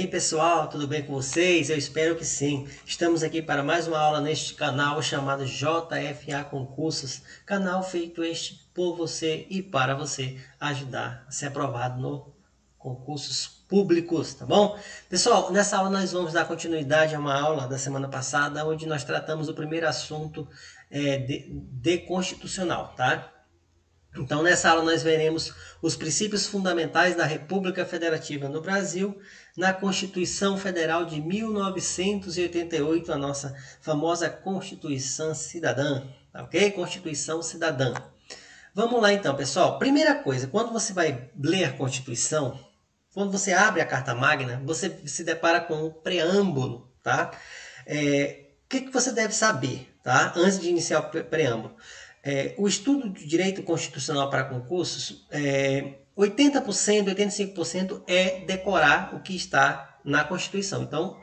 aí pessoal, tudo bem com vocês? Eu espero que sim. Estamos aqui para mais uma aula neste canal chamado JFA Concursos, canal feito por você e para você ajudar a ser aprovado no concursos públicos, tá bom? Pessoal, nessa aula nós vamos dar continuidade a uma aula da semana passada, onde nós tratamos o primeiro assunto de constitucional, tá? Então, nessa aula nós veremos os princípios fundamentais da República Federativa no Brasil, na Constituição Federal de 1988, a nossa famosa Constituição Cidadã, ok? Constituição Cidadã. Vamos lá então, pessoal. Primeira coisa, quando você vai ler a Constituição, quando você abre a Carta Magna, você se depara com um preâmbulo, tá? O que você deve saber, tá? Antes de iniciar o preâmbulo. O estudo de direito constitucional para concursos, 80%, 85% é decorar o que está na Constituição. Então,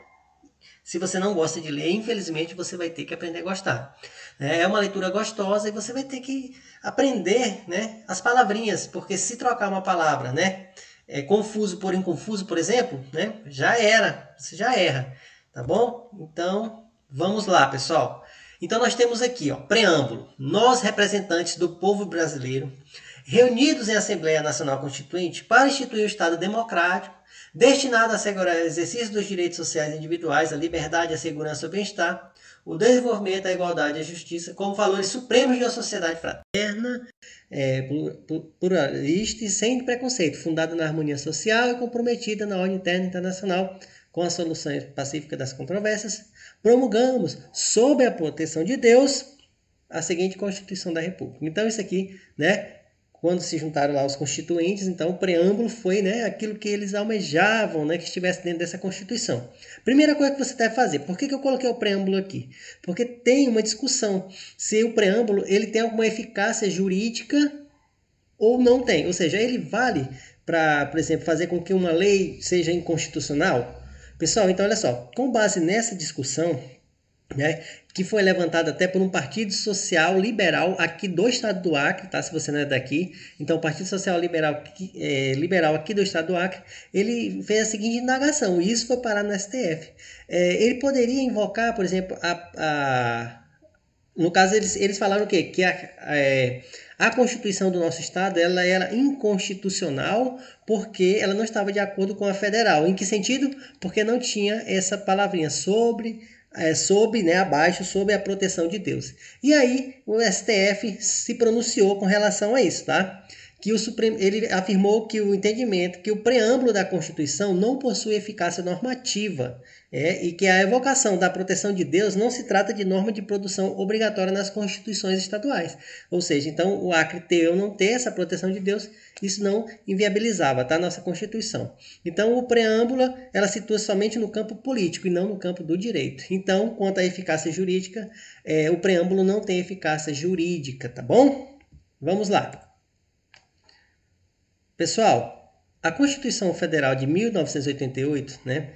se você não gosta de ler, infelizmente você vai ter que aprender a gostar. É uma leitura gostosa e você vai ter que aprender, né, as palavrinhas, porque se trocar uma palavra, né, confuso por inconfuso, por exemplo, né, já era, você já erra, tá bom? Então, vamos lá, pessoal. Então nós temos aqui, ó, preâmbulo. Nós, representantes do povo brasileiro, reunidos em Assembleia Nacional Constituinte para instituir o Estado democrático, destinado a assegurar o exercício dos direitos sociais individuais, a liberdade, a segurança e o bem-estar, o desenvolvimento, a igualdade e a justiça como valores supremos de uma sociedade fraterna, pluralista e sem preconceito, fundada na harmonia social e comprometida na ordem interna e internacional com a solução pacífica das controvérsias, promulgamos, sob a proteção de Deus, a seguinte Constituição da República. Então, isso aqui, né, quando se juntaram lá os constituintes, então o preâmbulo foi, né, aquilo que eles almejavam, né, que estivesse dentro dessa Constituição. Primeira coisa que você deve fazer, por que eu coloquei o preâmbulo aqui? Porque tem uma discussão se o preâmbulo ele tem alguma eficácia jurídica ou não tem. Ou seja, ele vale para, por exemplo, fazer com que uma lei seja inconstitucional? Pessoal, então olha só, com base nessa discussão, né, que foi levantada até por um partido social liberal aqui do estado do Acre, tá? Se você não é daqui, então o Partido Social Liberal, liberal aqui do estado do Acre, ele fez a seguinte indagação, e isso foi parar no STF. Ele poderia invocar, por exemplo, no caso eles falaram o quê? Que a Constituição do nosso estado ela era inconstitucional porque ela não estava de acordo com a federal. Em que sentido? Porque não tinha essa palavrinha sob, né, abaixo, sob a proteção de Deus. E aí o STF se pronunciou com relação a isso, tá? Que o Supremo, ele afirmou que o entendimento que o preâmbulo da Constituição não possui eficácia normativa e que a evocação da proteção de Deus não se trata de norma de produção obrigatória nas constituições estaduais. Ou seja, então o Acre ter ou não ter essa proteção de Deus, isso não inviabilizava, tá? Nossa Constituição. Então o preâmbulo ela situa somente no campo político e não no campo do direito. Então, quanto à eficácia jurídica, o preâmbulo não tem eficácia jurídica, tá bom? Vamos lá. Pessoal, a Constituição Federal de 1988, né,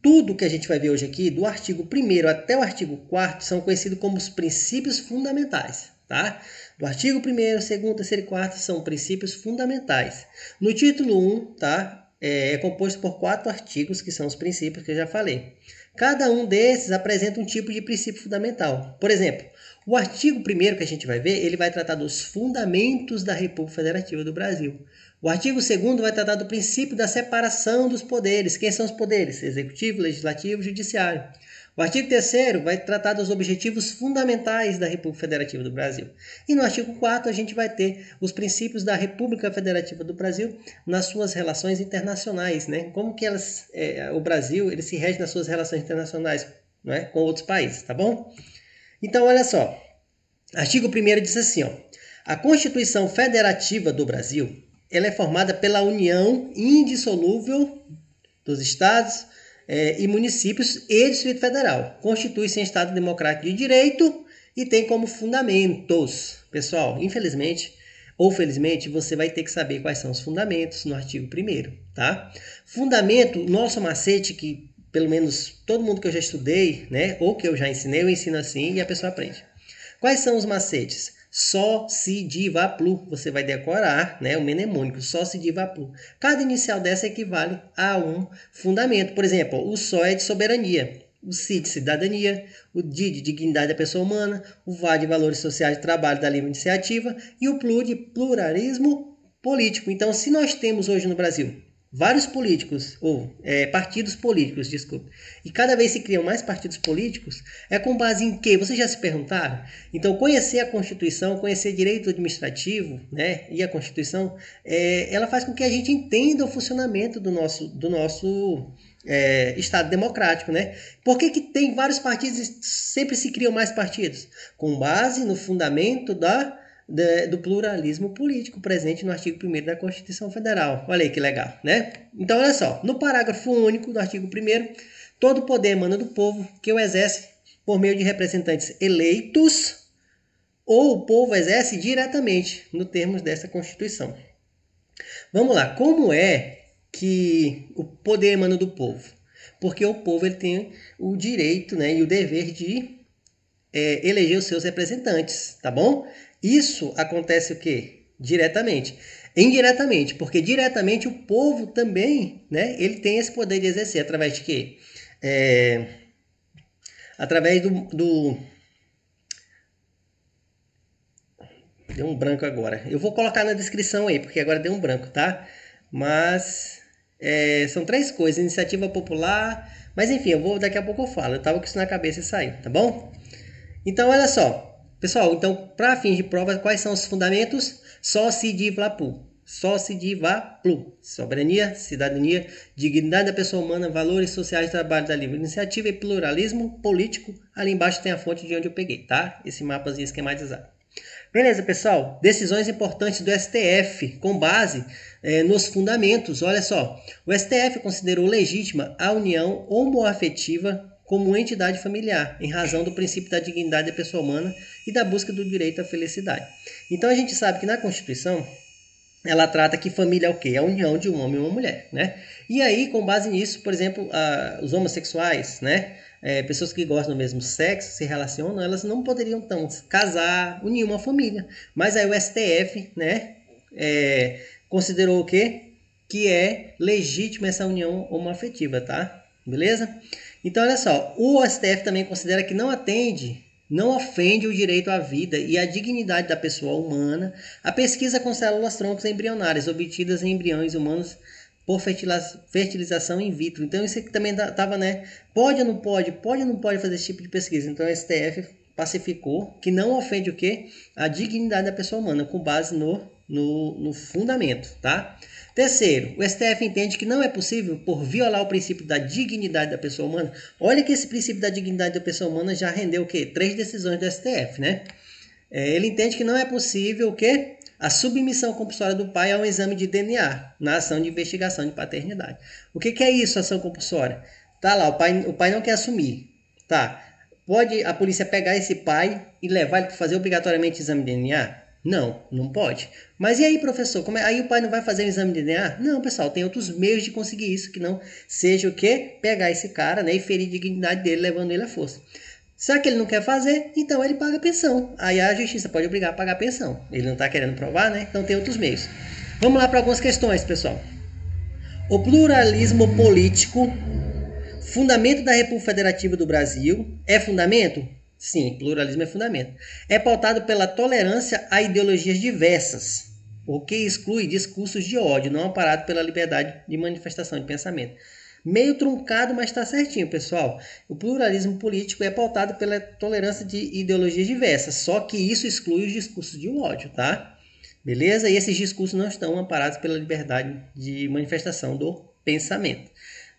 tudo que a gente vai ver hoje aqui, do artigo 1º até o artigo 4º, são conhecidos como os princípios fundamentais, tá? Do artigo 1º, 2º, 3º e 4º são princípios fundamentais. No título 1, tá, é composto por 4 artigos, que são os princípios que eu já falei. Cada um desses apresenta um tipo de princípio fundamental. Por exemplo, o artigo 1º que a gente vai ver, ele vai tratar dos fundamentos da República Federativa do Brasil. O artigo 2º vai tratar do princípio da separação dos poderes. Quem são os poderes? Executivo, Legislativo e Judiciário. O artigo 3º vai tratar dos objetivos fundamentais da República Federativa do Brasil. E no artigo 4º a gente vai ter os princípios da República Federativa do Brasil nas suas relações internacionais, né? Como que o Brasil ele se rege nas suas relações internacionais, né, com outros países, tá bom? Então, olha só. Artigo 1º diz assim, ó, a Constituição Federativa do Brasil ela é formada pela união indissolúvel dos estados e municípios e Distrito Federal. Constitui-se em Estado democrático de direito e tem como fundamentos. Pessoal, infelizmente ou felizmente, você vai ter que saber quais são os fundamentos no artigo 1º, tá? Fundamento, nosso macete, que pelo menos todo mundo que eu já estudei, né, ou que eu já ensinei, eu ensino assim e a pessoa aprende. Quais são os macetes? Só se diva plu, você vai decorar, né, o mnemônico, só se diva plu. Cada inicial dessa equivale a um fundamento. Por exemplo, o só é de soberania, o si de cidadania, o di de dignidade da pessoa humana, o va de valores sociais de trabalho da livre iniciativa e o plu de pluralismo político. Então, se nós temos hoje no Brasil vários políticos, ou partidos políticos, desculpe, e cada vez se criam mais partidos políticos, é com base em quê? Vocês já se perguntaram? Então, conhecer a Constituição, conhecer direito administrativo, né, e a Constituição, ela faz com que a gente entenda o funcionamento do nosso Estado democrático, né? Por que tem vários partidos e sempre se criam mais partidos? Com base no fundamento do pluralismo político presente no artigo 1º da Constituição Federal. Olha aí que legal, né? Então, olha só, no parágrafo único do artigo 1º, todo poder emana do povo, que o exerce por meio de representantes eleitos ou o povo exerce diretamente, no termos dessa Constituição. Vamos lá, como é que o poder emana do povo? Porque o povo ele tem o direito, né, e o dever de eleger os seus representantes, tá bom? Isso acontece o quê? Diretamente. Indiretamente, porque diretamente o povo também, né, ele tem esse poder de exercer através de quê? Através Deu um branco agora. Eu vou colocar na descrição aí, porque agora deu um branco, tá? Mas são 3 coisas. Iniciativa popular. Mas enfim, daqui a pouco eu falo. Eu tava com isso na cabeça e saiu, tá bom? Então, olha só. Pessoal, então, para fins de prova, quais são os fundamentos? Só se diva plu. Só se diva plu. Soberania, cidadania, dignidade da pessoa humana, valores sociais de trabalho da livre iniciativa e pluralismo político. Ali embaixo tem a fonte de onde eu peguei, tá? Esse mapazinho esquematizado. Beleza, pessoal? Decisões importantes do STF com base nos fundamentos. Olha só, o STF considerou legítima a união homoafetiva como entidade familiar, em razão do princípio da dignidade da pessoa humana e da busca do direito à felicidade. Então a gente sabe que na Constituição ela trata que família é o quê? É a união de um homem e uma mulher, né? E aí, com base nisso, por exemplo, os homossexuais, né? Pessoas que gostam do mesmo sexo, se relacionam, elas não poderiam então casar, unir uma família. Mas aí o STF, né, considerou o quê? Que é legítima essa união homoafetiva, tá? Beleza? Então, olha só, o STF também considera que não ofende o direito à vida e à dignidade da pessoa humana a pesquisa com células troncos embrionárias obtidas em embriões humanos por fertilização in vitro. Então, isso aqui também estava, né? Pode ou não pode? Pode ou não pode fazer esse tipo de pesquisa? Então, o STF pacificou que não ofende o quê? A dignidade da pessoa humana, com base no fundamento, tá? Terceiro, o STF entende que não é possível, por violar o princípio da dignidade da pessoa humana. Olha que esse princípio da dignidade da pessoa humana já rendeu o quê? 3 decisões do STF, né? Ele entende que não é possível o quê? A submissão compulsória do pai a um exame de DNA na ação de investigação de paternidade. O que é isso, ação compulsória? Tá lá, o pai não quer assumir. Tá. Pode a polícia pegar esse pai e levar ele para fazer obrigatoriamente exame de DNA? Não, não pode. Mas e aí, professor? Aí o pai não vai fazer um exame de DNA? Não, pessoal, tem outros meios de conseguir isso que não seja o quê? Pegar esse cara, né, e ferir a dignidade dele, levando ele à força. Será que ele não quer fazer? Então ele paga pensão. Aí a justiça pode obrigar a pagar pensão. Ele não está querendo provar, né? Então tem outros meios. Vamos lá para algumas questões, pessoal. O pluralismo político, fundamento da República Federativa do Brasil, é fundamento? Sim, pluralismo é fundamento. É pautado pela tolerância a ideologias diversas, o que exclui discursos de ódio, não amparado pela liberdade de manifestação de pensamento. Meio truncado, mas está certinho, pessoal. O pluralismo político é pautado pela tolerância de ideologias diversas, só que isso exclui os discursos de ódio, tá? Beleza? E esses discursos não estão amparados pela liberdade de manifestação do pensamento.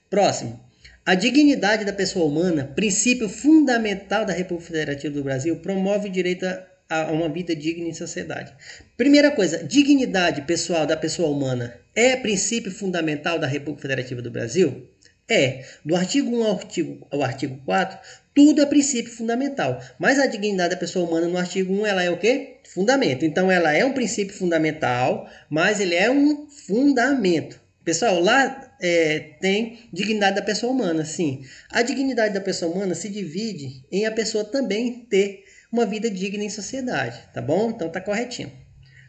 Próximo. A dignidade da pessoa humana, princípio fundamental da República Federativa do Brasil, promove o direito a uma vida digna em sociedade. Primeira coisa, dignidade pessoal da pessoa humana é princípio fundamental da República Federativa do Brasil? É. Do artigo 1 ao artigo 4, tudo é princípio fundamental. Mas a dignidade da pessoa humana no artigo 1, ela é o quê? Fundamento. Então, ela é um princípio fundamental, mas ele é um fundamento. Pessoal, lá tem dignidade da pessoa humana, sim. A dignidade da pessoa humana se divide em a pessoa também ter uma vida digna em sociedade, tá bom? Então tá corretinho.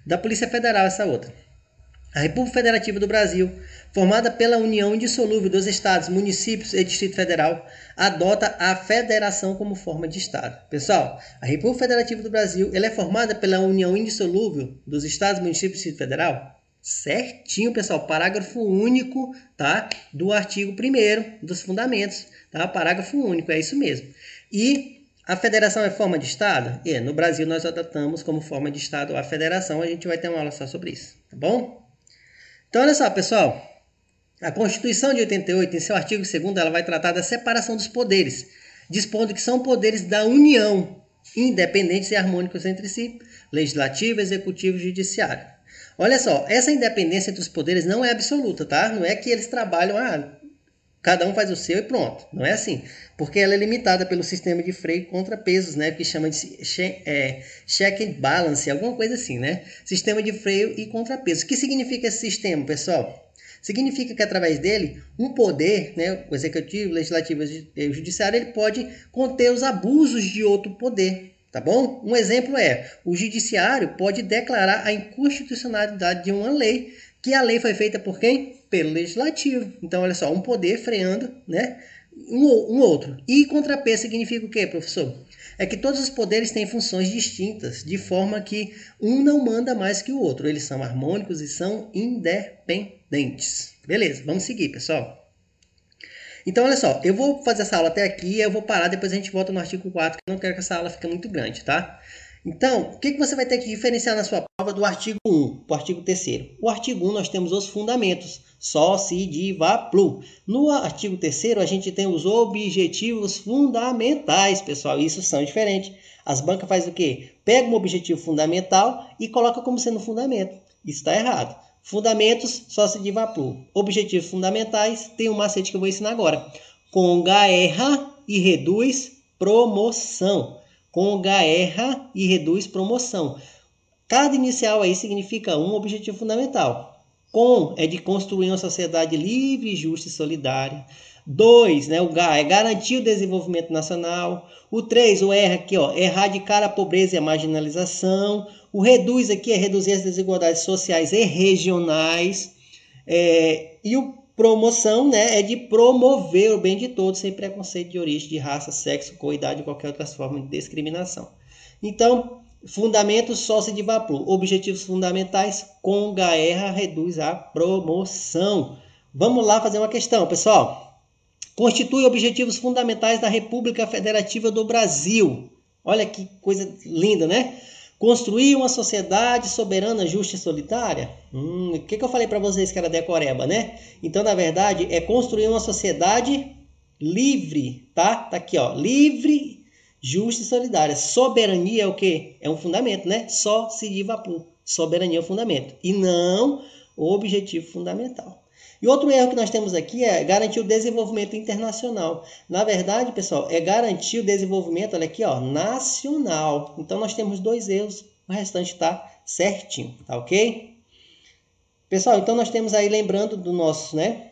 Da Polícia Federal essa outra. A República Federativa do Brasil, formada pela união indissolúvel dos estados, municípios e Distrito Federal, adota a federação como forma de estado. Pessoal, a República Federativa do Brasil, ela é formada pela união indissolúvel dos estados, municípios e Distrito Federal? Certinho, pessoal, parágrafo único, tá? Do artigo 1º dos fundamentos, tá? Parágrafo único, é isso mesmo. E a federação é forma de estado? No Brasil nós adotamos como forma de estado a federação, a gente vai ter uma aula só sobre isso, tá bom? Então, olha só, pessoal, a Constituição de 88, em seu artigo 2º, ela vai tratar da separação dos poderes, dispondo que são poderes da União, independentes e harmônicos entre si, legislativo, executivo e judiciário. Olha só, essa independência entre os poderes não é absoluta, tá? Não é que eles trabalham, cada um faz o seu e pronto. Não é assim, porque ela é limitada pelo sistema de freio e contrapesos, né? Que chama de check and balance, alguma coisa assim, né? Sistema de freio e contrapesos. O que significa esse sistema, pessoal? Significa que através dele, um poder, né, o executivo, o legislativo e o judiciário, ele pode conter os abusos de outro poder, tá bom? Um exemplo é, o judiciário pode declarar a inconstitucionalidade de uma lei, que a lei foi feita por quem? Pelo legislativo. Então, olha só, um poder freando, né, um outro. E contrapeso significa o quê, professor? É que todos os poderes têm funções distintas, de forma que um não manda mais que o outro. Eles são harmônicos e são independentes. Beleza, vamos seguir, pessoal. Então, olha só, eu vou fazer essa aula até aqui, eu vou parar, depois a gente volta no artigo 4, que eu não quero que essa aula fique muito grande, tá? Então, o que você vai ter que diferenciar na sua prova do artigo 1 para o artigo 3º? O artigo 1 nós temos os fundamentos, só, se, de, vá, plu. No artigo 3º a gente tem os objetivos fundamentais, pessoal, isso são diferentes. As bancas fazem o quê? Pega um objetivo fundamental e coloca como sendo fundamento. Isso está errado. Fundamentos, só, se, de, vá, plu. Objetivos fundamentais, tem um macete que eu vou ensinar agora. Conga, erra e reduz promoção. Conga, erra e reduz promoção. Cada inicial aí significa um objetivo fundamental. Com é de construir uma sociedade livre, justa e solidária. 2, né, o G é garantir o desenvolvimento nacional. O 3, o erra aqui, ó, erradicar a pobreza e a marginalização. O reduz aqui é reduzir as desigualdades sociais e regionais. E o promoção, né, é de promover o bem de todos, sem preconceito de origem, de raça, sexo, cor, idade ou qualquer outra forma de discriminação. Então, fundamentos, só, se, de, vá, plu. Objetivos fundamentais, conga, erra, reduz a promoção. Vamos lá fazer uma questão, pessoal. Constitui objetivos fundamentais da República Federativa do Brasil. Olha que coisa linda, né? Construir uma sociedade soberana, justa e solidária? O que eu falei para vocês que era decoreba, né? Então, na verdade, é construir uma sociedade livre, tá? Tá aqui, ó. Livre, justa e solidária. Soberania é o quê? É um fundamento, né? Só, se, de, vá, plu. Soberania é o fundamento. E não o objetivo fundamental. E outro erro que nós temos aqui é garantir o desenvolvimento internacional. Na verdade, pessoal, é garantir o desenvolvimento, olha aqui, ó, nacional. Então, nós temos 2 erros, o restante está certinho, tá ok? Pessoal, então nós temos aí, lembrando do nosso, né,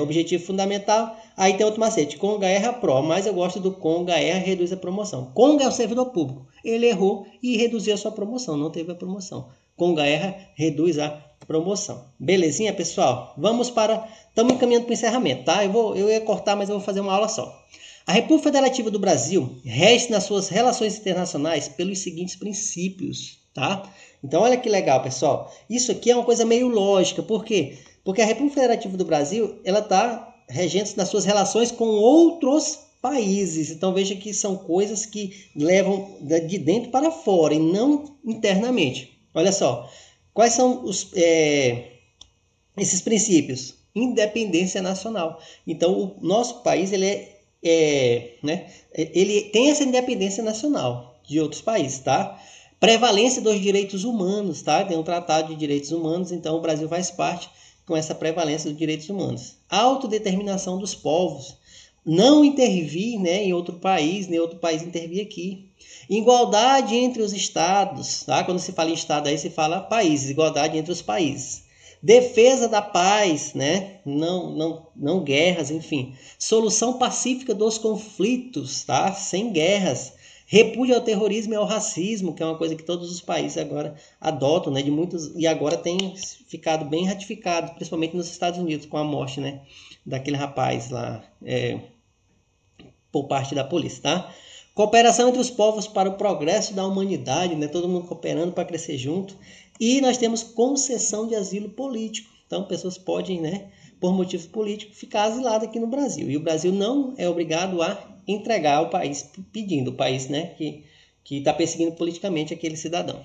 objetivo fundamental, aí tem outro macete, conga, erra, pro, mas eu gosto do conga, erra, reduz a promoção. Conga é o servidor público, ele errou e reduziu a sua promoção, não teve a promoção. Conga, erra, reduz a promoção. Belezinha, pessoal? Vamos para... Estamos encaminhando para o encerramento, tá? Eu ia cortar, mas eu vou fazer uma aula só. A República Federativa do Brasil rege nas suas relações internacionais pelos seguintes princípios, tá? Então, olha que legal, pessoal. Isso aqui é uma coisa meio lógica. Por quê? Porque a República Federativa do Brasil, ela está regendo nas suas relações com outros países. Então, veja que são coisas que levam de dentro para fora e não internamente. Olha só. Quais são esses princípios? Independência nacional. Então, o nosso país ele tem essa independência nacional de outros países, tá? Prevalência dos direitos humanos, tá? Tem um tratado de direitos humanos, então o Brasil faz parte com essa prevalência dos direitos humanos. Autodeterminação dos povos. Não intervir, né, em outro país, nem outro país intervir aqui. Igualdade entre os estados, tá? Quando se fala em estado aí se fala países, igualdade entre os países. Defesa da paz, né? Não guerras, enfim. Solução pacífica dos conflitos, tá? Sem guerras. Repúdio ao terrorismo e ao racismo, que é uma coisa que todos os países agora adotam, né, de muitos, e agora tem ficado bem ratificado, principalmente nos Estados Unidos, com a morte, né, daquele rapaz lá, por parte da polícia, tá? Cooperação entre os povos para o progresso da humanidade, né, todo mundo cooperando para crescer junto. E nós temos concessão de asilo político. Então, pessoas podem, né, por motivos políticos, ficar asiladas aqui no Brasil. E o Brasil não é obrigado a entregar o país pedindo, o país, né, que está perseguindo politicamente aquele cidadão.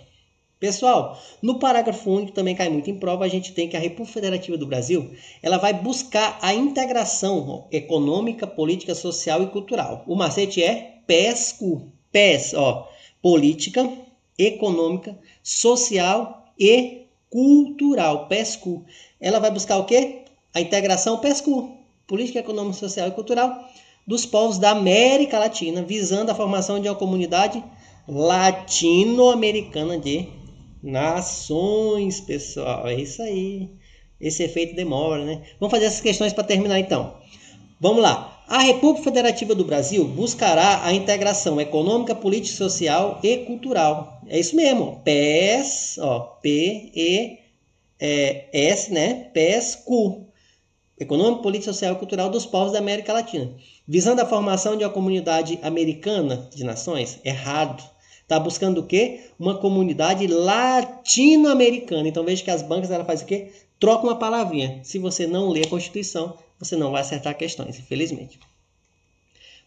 Pessoal, no parágrafo único também cai muito em prova, a gente tem que a República Federativa do Brasil, ela vai buscar a integração econômica, política, social e cultural. O macete é PESCU, PES, ó, política, econômica, social e cultural, PESCU. Ela vai buscar o quê? A integração PESCU, política, econômica, social e cultural, dos povos da América Latina, visando a formação de uma comunidade latino-americana de nações, pessoal. É isso aí. Esse efeito demora, né? Vamos fazer essas questões para terminar, então. Vamos lá. A República Federativa do Brasil buscará a integração econômica, política, social e cultural. É isso mesmo. PES, ó, P-E-S, né? PESCU. Econômico, política, social e cultural dos povos da América Latina. Visando a formação de uma comunidade americana de nações? Errado. Está buscando o quê? Uma comunidade latino-americana. Então veja que as bancas ela faz o quê? Troca uma palavrinha. Se você não ler a Constituição, você não vai acertar questões, infelizmente.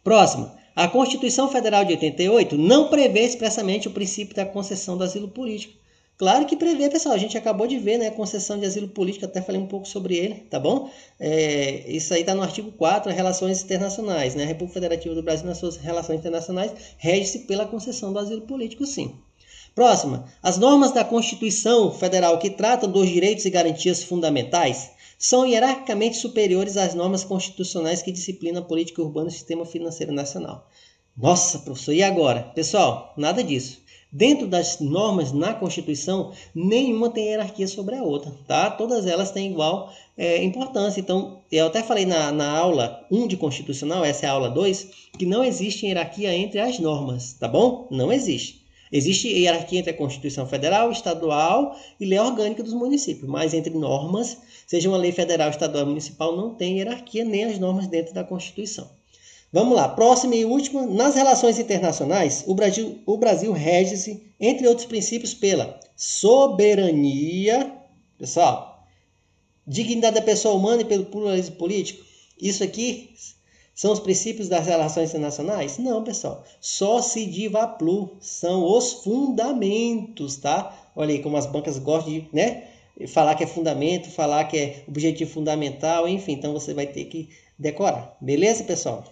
Próximo. A Constituição Federal de 88 não prevê expressamente o princípio da concessão do asilo político. Claro que prevê, pessoal. A gente acabou de ver, né, a concessão de asilo político, até falei um pouco sobre ele, tá bom? Isso aí está no artigo 4, Relações Internacionais, né? A República Federativa do Brasil, nas suas relações internacionais, rege-se pela concessão do asilo político, sim. Próxima. As normas da Constituição Federal que tratam dos direitos e garantias fundamentais são hierarquicamente superiores às normas constitucionais que disciplinam a política urbana e o sistema financeiro nacional. Nossa, professor, e agora? Pessoal, nada disso. Dentro das normas na Constituição, nenhuma tem hierarquia sobre a outra, tá? Todas elas têm igual importância. Então, eu até falei na aula 1 de Constitucional, essa é a aula 2, que não existe hierarquia entre as normas, tá bom? Não existe. Existe hierarquia entre a Constituição Federal, Estadual e lei orgânica dos municípios, mas entre normas, seja uma lei federal, estadual ou municipal, não tem hierarquia nem as normas dentro da Constituição. Vamos lá, próxima e última. Nas relações internacionais, o Brasil rege-se, entre outros princípios, pela soberania, pessoal, dignidade da pessoa humana e pelo pluralismo político. Isso aqui são os princípios das relações internacionais? Não, pessoal. Só se diva plu, são os fundamentos, tá? Olha aí como as bancas gostam de, né, falar que é fundamento, falar que é objetivo fundamental, enfim. Então você vai ter que decorar. Beleza, pessoal?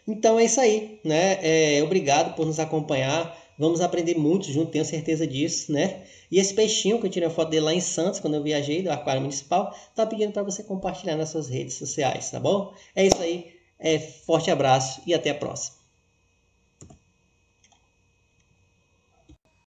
Então é isso aí, né? Obrigado por nos acompanhar. Vamos aprender muito junto, tenho certeza disso, né? E esse peixinho que eu tirei a foto dele lá em Santos, quando eu viajei do Aquário Municipal, tá pedindo para você compartilhar nas suas redes sociais, tá bom? É isso aí. Forte abraço e até a próxima.